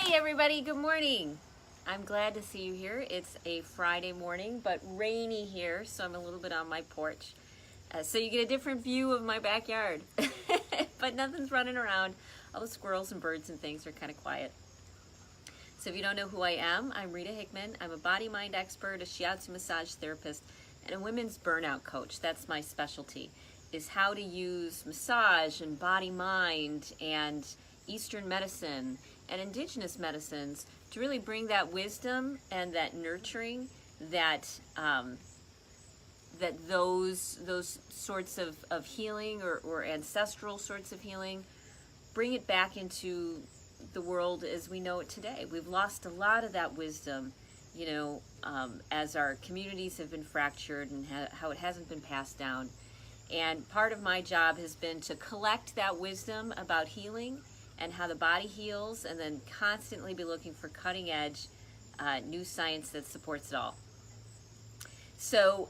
Hey everybody, good morning. I'm glad to see you here. It's a Friday morning, but rainy here, so I'm a little bit on my porch. So you get a different view of my backyard. But nothing's running around. All the squirrels and birds and things are kind of quiet. So if you don't know who I am, I'm Rita Hickman. I'm a body-mind expert, a shiatsu massage therapist, and a women's burnout coach. That's my specialty, is how to use massage and body-mind and Eastern medicine and indigenous medicines to really bring that wisdom and that nurturing that those sorts of healing or ancestral sorts of healing, bring it back into the world as we know it today. We've lost a lot of that wisdom, as our communities have been fractured and how it hasn't been passed down. And part of my job has been to collect that wisdom about healing and how the body heals, and then constantly be looking for cutting edge new science that supports it all. So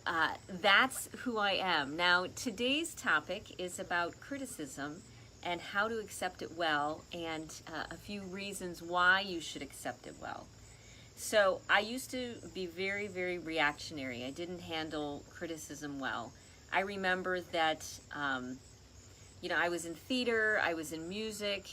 that's who I am. Now, today's topic is about criticism and how to accept it well, and a few reasons why you should accept it well. So I used to be very, very reactionary. I didn't handle criticism well. I remember that, I was in theater, I was in music,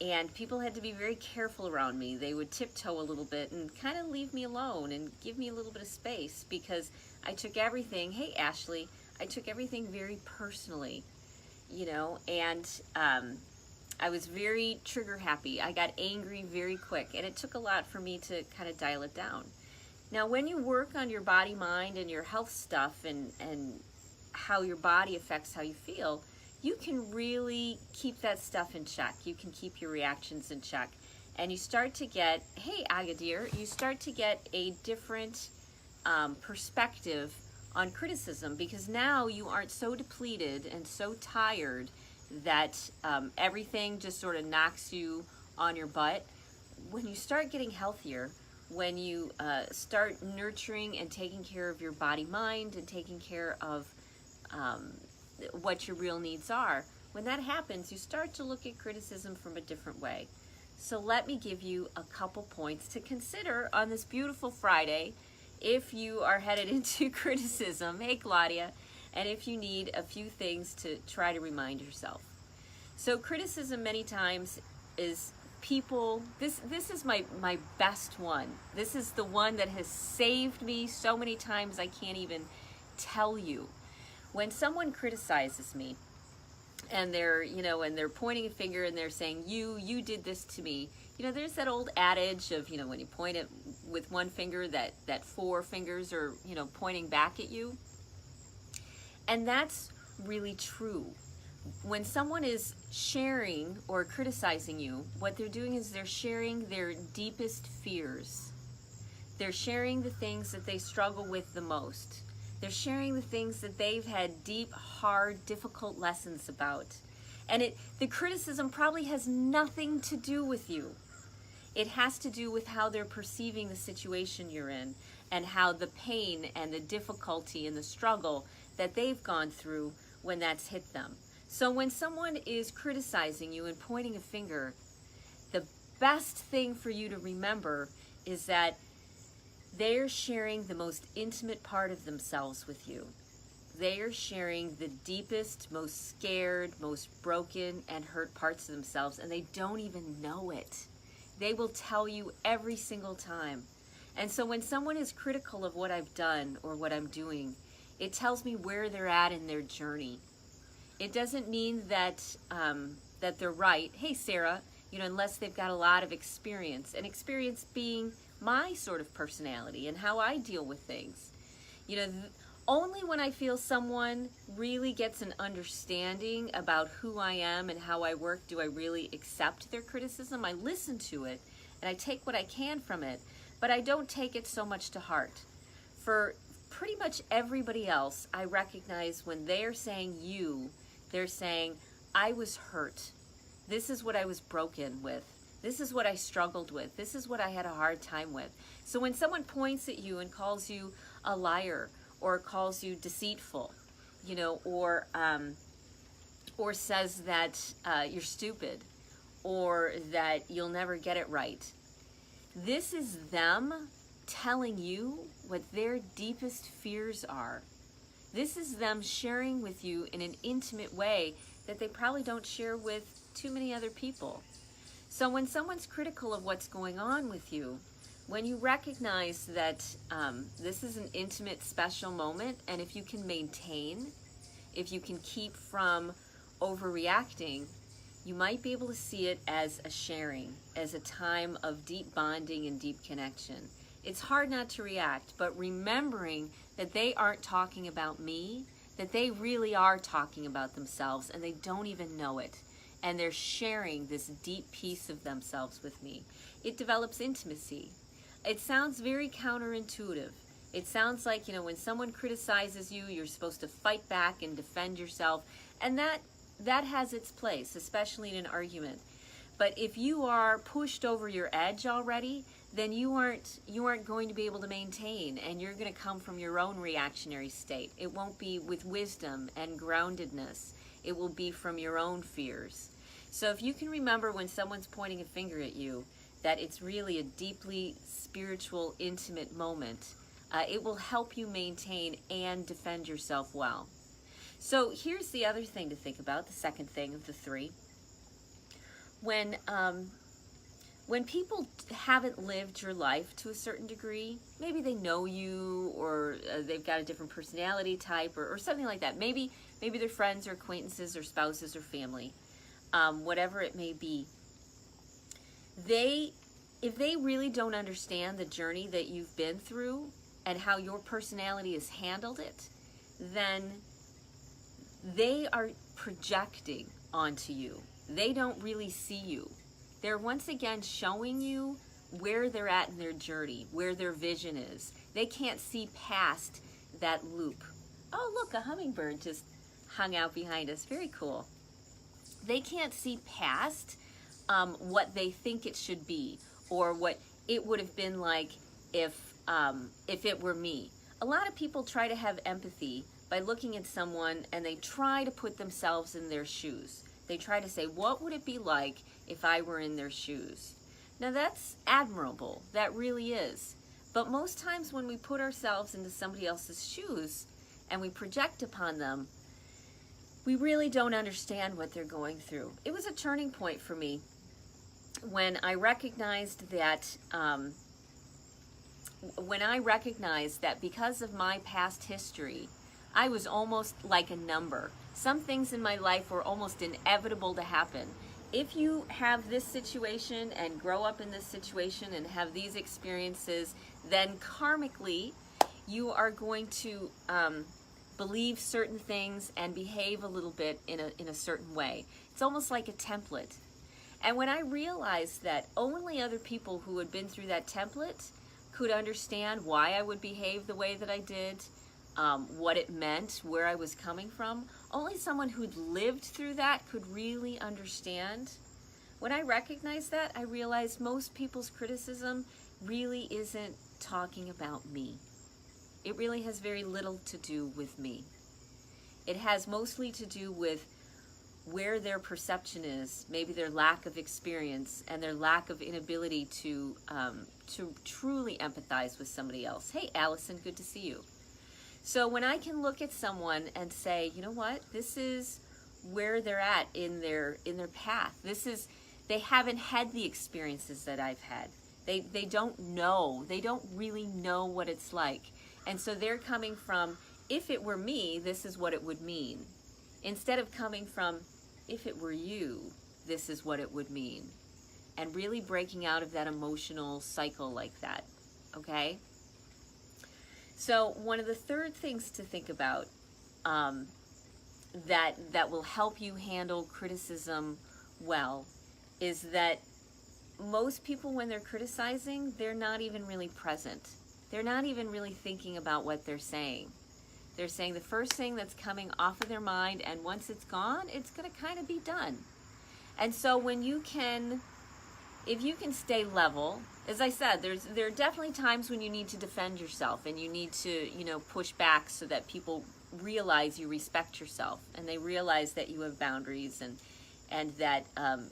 and people had to be very careful around me. They would tiptoe a little bit and kind of leave me alone and give me a little bit of space, because I took everything, hey Ashley, I took everything very personally, and I was very trigger happy. I got angry very quick, and it took a lot for me to kind of dial it down. Now, when you work on your body, mind, and your health stuff and how your body affects how you feel, you can really keep that stuff in check. You can keep your reactions in check. And you start to get, hey Agadir, you start to get a different perspective on criticism, because now you aren't so depleted and so tired that everything just sort of knocks you on your butt. When you start getting healthier, when you start nurturing and taking care of your body, mind, and taking care of what your real needs are, when that happens, you start to look at criticism from a different way. So let me give you a couple points to consider on this beautiful Friday if you are headed into criticism. Hey Claudia. And if you need a few things to try to remind yourself. So criticism many times is people, this is my best one. This is the one that has saved me so many times I can't even tell you. When someone criticizes me and they're pointing a finger and they're saying, you did this to me. There's that old adage of, when you point it with one finger, that four fingers are, pointing back at you. And that's really true. When someone is sharing or criticizing you, what they're doing is they're sharing their deepest fears. They're sharing the things that they struggle with the most. They're sharing the things that they've had deep, hard, difficult lessons about. And the criticism probably has nothing to do with you. It has to do with how they're perceiving the situation you're in, and how the pain and the difficulty and the struggle that they've gone through when that's hit them. So when someone is criticizing you and pointing a finger, the best thing for you to remember is that they're sharing the most intimate part of themselves with you. They are sharing the deepest, most scared, most broken and hurt parts of themselves, and they don't even know it. They will tell you every single time. And so when someone is critical of what I've done or what I'm doing, it tells me where they're at in their journey. It doesn't mean that that they're right. Hey Sarah, unless they've got a lot of experience, and experience being my sort of personality and how I deal with things. Only when I feel someone really gets an understanding about who I am and how I work do I really accept their criticism. I listen to it and I take what I can from it, but I don't take it so much to heart. For pretty much everybody else, I recognize when they're saying they're saying, I was hurt. This is what I was broken with. This is what I struggled with. This is what I had a hard time with. So when someone points at you and calls you a liar, or calls you deceitful, or says that you're stupid, or that you'll never get it right, This is them telling you what their deepest fears are. This is them sharing with you in an intimate way that they probably don't share with too many other people. So when someone's critical of what's going on with you, when you recognize that this is an intimate, special moment, and if you can maintain, if you can keep from overreacting, you might be able to see it as a sharing, as a time of deep bonding and deep connection. It's hard not to react, but remembering that they aren't talking about me, that they really are talking about themselves, and they don't even know it. And they're sharing this deep piece of themselves with me. It develops intimacy. It sounds very counterintuitive. It sounds like, when someone criticizes you, you're supposed to fight back and defend yourself. And that has its place, especially in an argument. But if you are pushed over your edge already, then you aren't going to be able to maintain, and you're going to come from your own reactionary state. It won't be with wisdom and groundedness. It will be from your own fears. So if you can remember when someone's pointing a finger at you, that it's really a deeply spiritual, intimate moment, it will help you maintain and defend yourself well. So here's the other thing to think about, the second thing of the three. When people haven't lived your life to a certain degree, maybe they know you, or they've got a different personality type, or something like that. Maybe they're friends or acquaintances or spouses or family, whatever it may be. If they really don't understand the journey that you've been through and how your personality has handled it, then they are projecting onto you. They don't really see you. They're once again showing you where they're at in their journey, where their vision is. They can't see past that loop. Oh, look, a hummingbird just hung out behind us. Very cool. They can't see past what they think it should be, or what it would have been like if it were me. A lot of people try to have empathy by looking at someone, and they try to put themselves in their shoes. They try to say, what would it be like if I were in their shoes? Now that's admirable, that really is. But most times when we put ourselves into somebody else's shoes and we project upon them, we really don't understand what they're going through. It was a turning point for me when I recognized that because of my past history, I was almost like a number. Some things in my life were almost inevitable to happen. If you have this situation and grow up in this situation and have these experiences, then karmically you are going to believe certain things and behave a little bit in a certain way. It's almost like a template. And when I realized that only other people who had been through that template could understand why I would behave the way that I did, what it meant, where I was coming from, only someone who'd lived through that could really understand. When I recognized that, I realized most people's criticism really isn't talking about me. It really has very little to do with me. It has mostly to do with where their perception is, maybe their lack of experience and their lack of inability to truly empathize with somebody else. Hey, Allison, good to see you. So when I can look at someone and say, you know what, this is where they're at in their path. They haven't had the experiences that I've had. They don't know. They don't really know what it's like. And so they're coming from, if it were me, this is what it would mean. Instead of coming from, if it were you, this is what it would mean. And really breaking out of that emotional cycle like that, okay? So one of the third things to think about that will help you handle criticism well is that most people, when they're criticizing, they're not even really present. They're not even really thinking about what they're saying. They're saying the first thing that's coming off of their mind, and once it's gone, it's going to kind of be done. And so if you can stay level, as I said, there are definitely times when you need to defend yourself and you need to, push back so that people realize you respect yourself and they realize that you have boundaries and that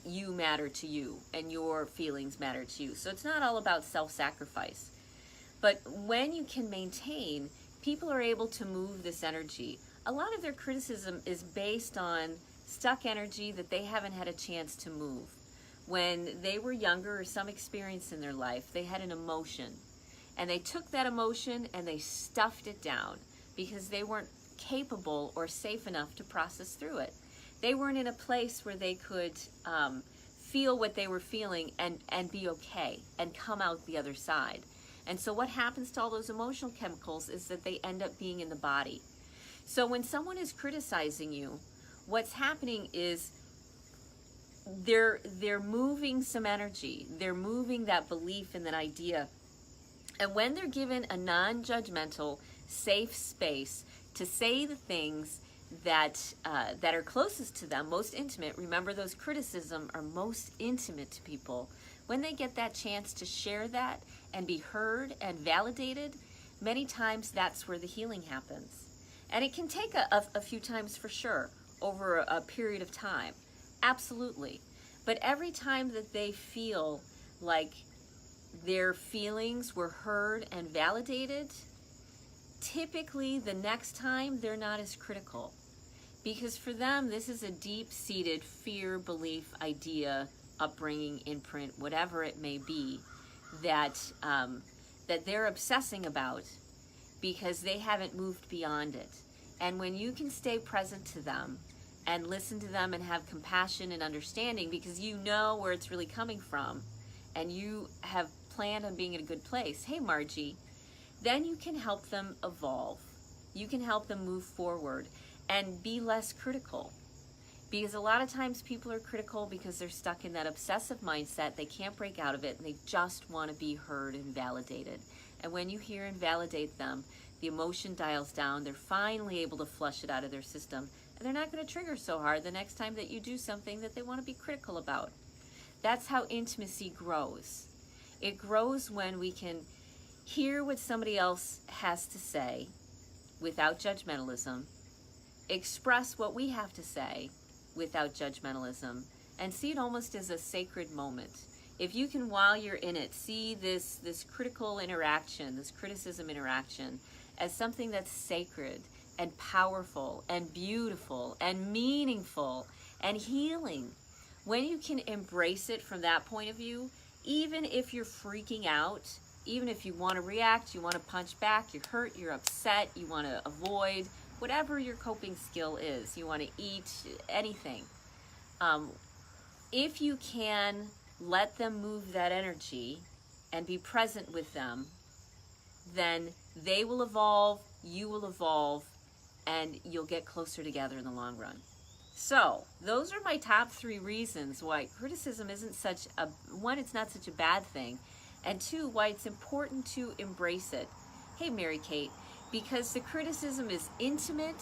you matter to you and your feelings matter to you. So it's not all about self-sacrifice. But when you can maintain, people are able to move this energy. A lot of their criticism is based on stuck energy that they haven't had a chance to move. When they were younger or some experience in their life, they had an emotion. And they took that emotion and they stuffed it down because they weren't capable or safe enough to process through it. They weren't in a place where they could feel what they were feeling and be okay and come out the other side. And so what happens to all those emotional chemicals is that they end up being in the body. So when someone is criticizing you, what's happening is they're moving some energy. They're moving that belief and that idea. And when they're given a non-judgmental, safe space to say the things that are closest to them, most intimate. Remember, those criticisms are most intimate to people. When they get that chance to share that and be heard and validated, many times that's where the healing happens. And it can take a few times for sure, over a period of time. Absolutely. But every time that they feel like their feelings were heard and validated, typically the next time they're not as critical. Because for them, this is a deep-seated fear, belief, idea, upbringing, imprint, whatever it may be, that they're obsessing about because they haven't moved beyond it. And when you can stay present to them and listen to them and have compassion and understanding, because you know where it's really coming from and you have planned on being in a good place, hey Margie, then you can help them evolve. You can help them move forward and be less critical. Because a lot of times people are critical because they're stuck in that obsessive mindset. They can't break out of it and they just want to be heard and validated. And when you hear and validate them, the emotion dials down. They're finally able to flush it out of their system. And they're not going to trigger so hard the next time that you do something that they want to be critical about. That's how intimacy grows. It grows when we can hear what somebody else has to say without judgmentalism, express what we have to say without judgmentalism, and see it almost as a sacred moment. If you can, while you're in it, see this critical interaction, this criticism interaction, as something that's sacred and powerful and beautiful and meaningful and healing, when you can embrace it from that point of view, even if you're freaking out, even if you want to react, you want to punch back, you're hurt, you're upset, you want to avoid, whatever your coping skill is, you want to eat, anything. If you can let them move that energy and be present with them, then they will evolve, you will evolve, and you'll get closer together in the long run. So those are my top 3 reasons why criticism isn't such a, one, it's not such a bad thing, and 2, why it's important to embrace it. Hey, Mary Kate, because the criticism is intimate,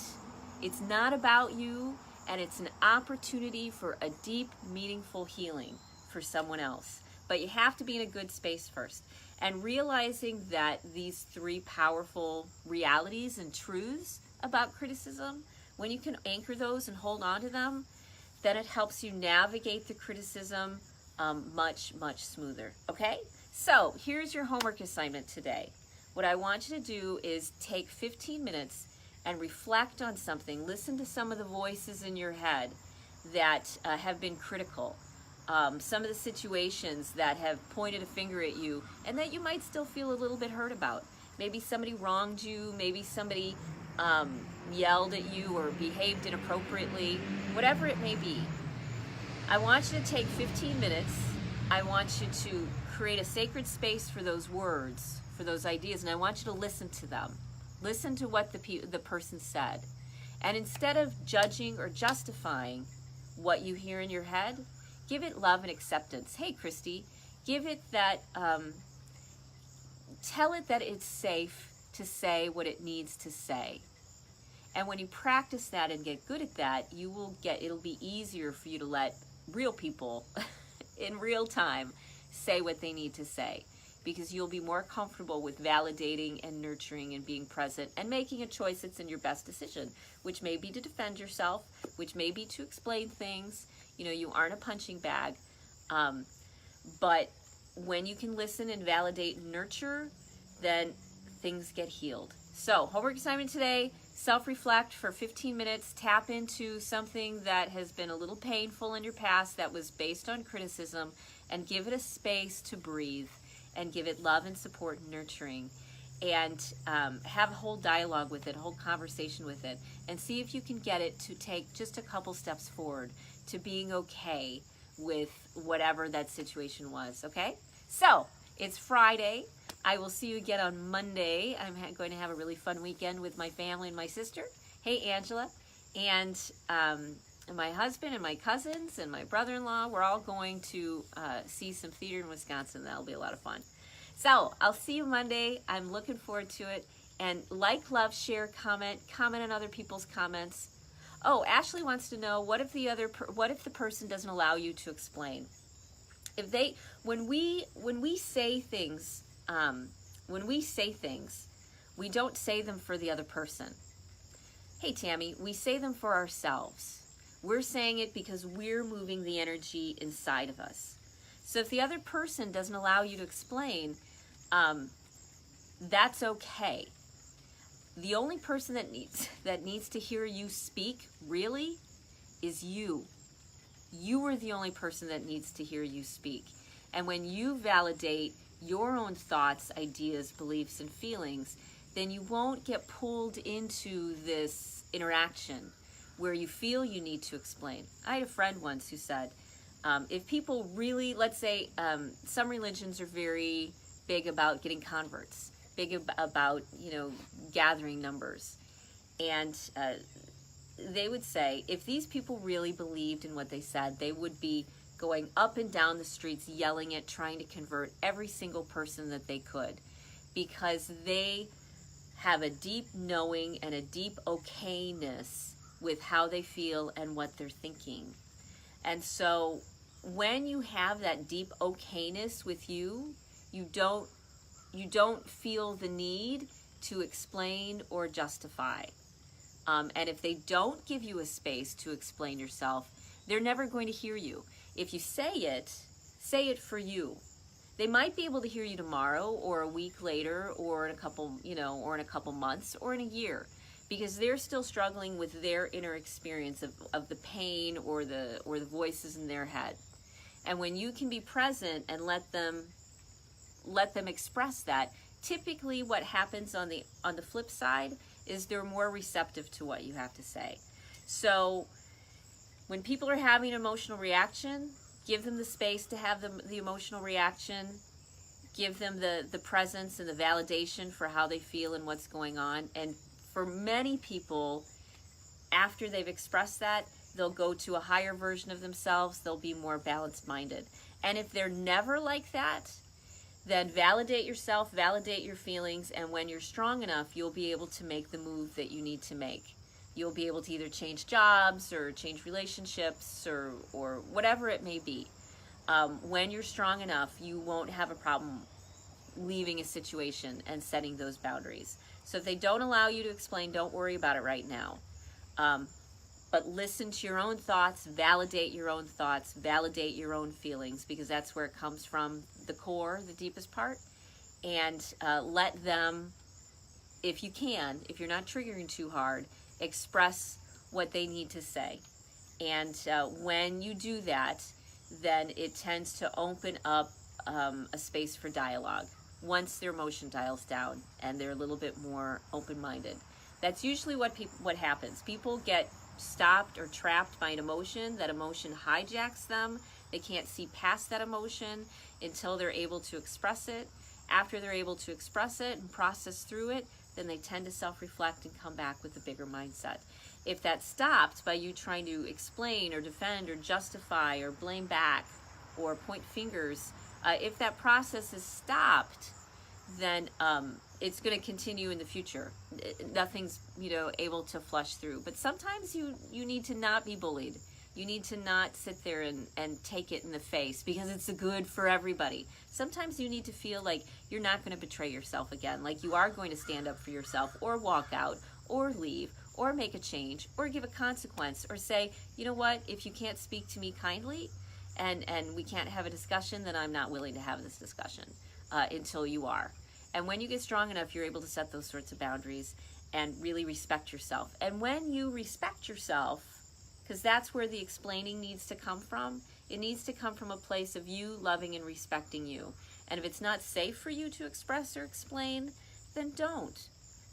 it's not about you, and it's an opportunity for a deep, meaningful healing for someone else. But you have to be in a good space first. And realizing that these 3 powerful realities and truths about criticism, when you can anchor those and hold on to them, then it helps you navigate the criticism much, much smoother. Okay? So here's your homework assignment today. What I want you to do is take 15 minutes and reflect on something. Listen to some of the voices in your head that have been critical. Some of the situations that have pointed a finger at you and that you might still feel a little bit hurt about. Maybe somebody wronged you, maybe somebody yelled at you or behaved inappropriately, whatever it may be. I want you to take 15 minutes. I want you to create a sacred space for those words, for those ideas, and I want you to listen to them. Listen to what the person said. And instead of judging or justifying what you hear in your head, give it love and acceptance. Hey, Christy, give it that, tell it that it's safe to say what it needs to say. And when you practice that and get good at that, it'll be easier for you to let real people in real time say what they need to say, because you'll be more comfortable with validating and nurturing and being present and making a choice that's in your best decision, which may be to defend yourself, which may be to explain things, You aren't a punching bag. But when you can listen and validate and nurture, then things get healed. So, homework assignment today, self-reflect for 15 minutes, tap into something that has been a little painful in your past that was based on criticism, and give it a space to breathe, and give it love and support and nurturing. And have a whole dialogue with it, a whole conversation with it, and see if you can get it to take just a couple steps forward to being okay with whatever that situation was, okay? So, it's Friday. I will see you again on Monday. I'm going to have a really fun weekend with my family and my sister. Hey, Angela. And my husband and my cousins and my brother-in-law, we're all going to see some theater in Wisconsin. That'll be a lot of fun. So, I'll see you Monday. I'm looking forward to it. And like, love, share, comment on other people's comments. Oh, Ashley wants to know, what if the person doesn't allow you to explain? When we say things, we don't say them for the other person. Hey, Tammy, we say them for ourselves. We're saying it because we're moving the energy inside of us. So if the other person doesn't allow you to explain, that's okay. The only person that needs to hear you speak, really, is you. You are the only person that needs to hear you speak. And when you validate your own thoughts, ideas, beliefs, and feelings, then you won't get pulled into this interaction where you feel you need to explain. I had a friend once who said, if people really, let's say, some religions are very big about getting converts, big about, gathering numbers. And they would say, if these people really believed in what they said, they would be going up and down the streets, yelling it, trying to convert every single person that they could, because they have a deep knowing and a deep okayness with how they feel and what they're thinking. And so when you have that deep okayness with you, you don't feel the need to explain or justify. And if they don't give you a space to explain yourself, they're never going to hear you. If you say it for you. They might be able to hear you tomorrow or a week later or in a couple months or in a year, because they're still struggling with their inner experience of the pain or the voices in their head. And when you can be present and let them express that, typically what happens on the flip side is they're more receptive to what you have to say. So when people are having an emotional reaction, give them the space to have the emotional reaction. Give them the presence and the validation for how they feel and what's going on. And for many people, after they've expressed that, they'll go to a higher version of themselves. They'll be more balanced minded. And if they're never like that, then validate yourself, validate your feelings, and when you're strong enough, you'll be able to make the move that you need to make. You'll be able to either change jobs or change relationships or whatever it may be. When you're strong enough, you won't have a problem leaving a situation and setting those boundaries. So if they don't allow you to explain, don't worry about it right now. But listen to your own thoughts, validate your own thoughts, validate your own feelings, because that's where it comes from, the core, the deepest part. And let them, if you can, if you're not triggering too hard, express what they need to say. And when you do that, then it tends to open up a space for dialogue once their emotion dials down and they're a little bit more open-minded. That's usually what happens. People get stopped or trapped by an emotion. That emotion hijacks them. They can't see past that emotion until they're able to express it. After they're able to express it and process through it, then they tend to self-reflect and come back with a bigger mindset. If that's stopped by you trying to explain or defend or justify or blame back or point fingers, if that process is stopped, then it's going to continue in the future. Nothing's, able to flush through. But sometimes you need to not be bullied. You need to not sit there and take it in the face, because it's good for everybody. Sometimes you need to feel like you're not going to betray yourself again, like you are going to stand up for yourself or walk out or leave or make a change or give a consequence or say, you know what, if you can't speak to me kindly and we can't have a discussion, then I'm not willing to have this discussion until you are. And when you get strong enough, you're able to set those sorts of boundaries and really respect yourself. And when you respect yourself, because that's where the explaining needs to come from, it needs to come from a place of you loving and respecting you. And if it's not safe for you to express or explain, then don't.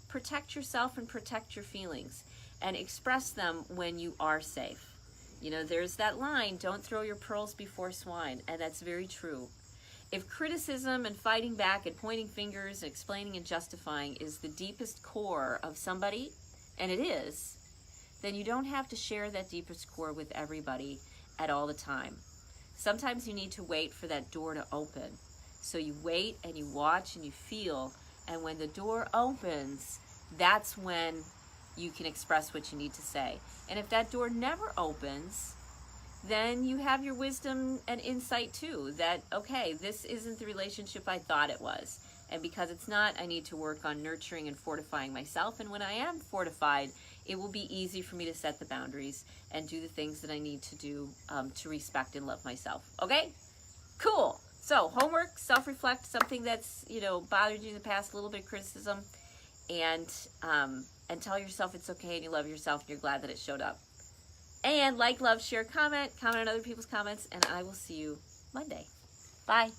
Protect yourself and protect your feelings and express them when you are safe. You know, there's that line, don't throw your pearls before swine, and that's very true. If criticism and fighting back and pointing fingers and explaining and justifying is the deepest core of somebody, and it is, then you don't have to share that deepest core with everybody at all the time. Sometimes you need to wait for that door to open. So you wait and you watch and you feel, and when the door opens, that's when you can express what you need to say. And if that door never opens, then you have your wisdom and insight too, that, okay, this isn't the relationship I thought it was. And because it's not, I need to work on nurturing and fortifying myself. And when I am fortified, it will be easy for me to set the boundaries and do the things that I need to do to respect and love myself. Okay? Cool. So homework, self-reflect, something that's, you know, bothered you in the past, a little bit of criticism, and tell yourself it's okay and you love yourself and you're glad that it showed up. And like, love, share, comment on other people's comments, and I will see you Monday. Bye.